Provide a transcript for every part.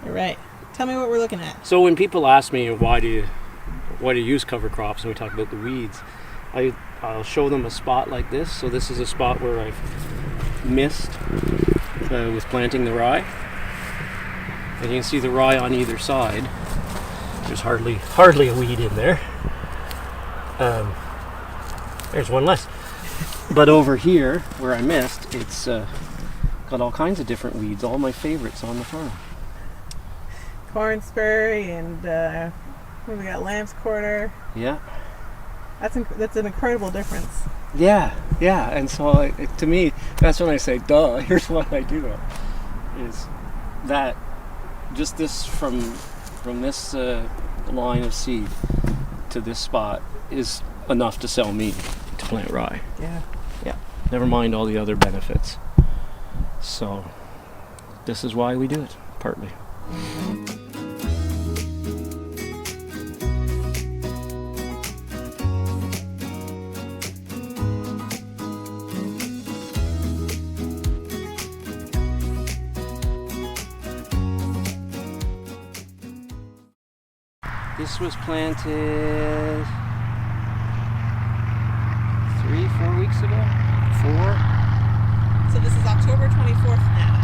All right. Tell me what we're looking at. So when people ask me why do you use cover crops and we talk about the weeds, I'll show them a spot like this. So this is a spot where I've missed with planting the rye. And you can see the rye on either side. There's hardly a weed in there. There's one less. But over here, where I missed, it's got all kinds of different weeds, all my favorites on the farm. Corn spurry and we got lamb's quarter. Yeah. That's an incredible difference. Yeah. And so to me, that's when I say, duh, here's what I do. Is that just this from this line of seed to this spot is enough to sell me to plant rye. Yeah. Never mind all the other benefits. So this is why we do it, partly. This was planted 3-4 weeks ago. 4. So this is October 24th now.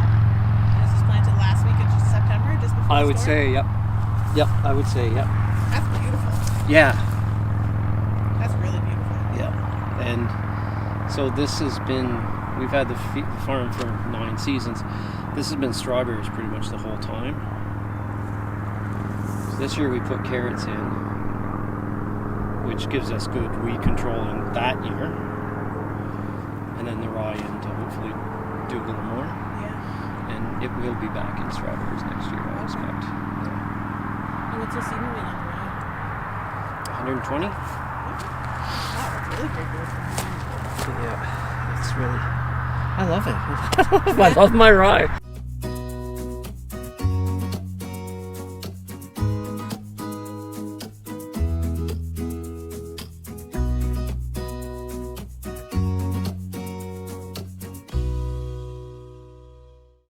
And this was planted last week in September, just before I the would storm? say, yep. I would say, yep. That's beautiful. Yeah. That's really beautiful. Yeah. And so this has been, we've had the farm for 9 seasons. This has been strawberries pretty much the whole time. So this year we put carrots in, which gives us good weed control in that year. And then the rye in to hopefully do a little more. Yeah. And it will be back in strawberries next year, I expect. Yeah. And what's your seed moving on the rye? 120? Wow, that's really great. Yeah, it's really, I love it. I love my rye.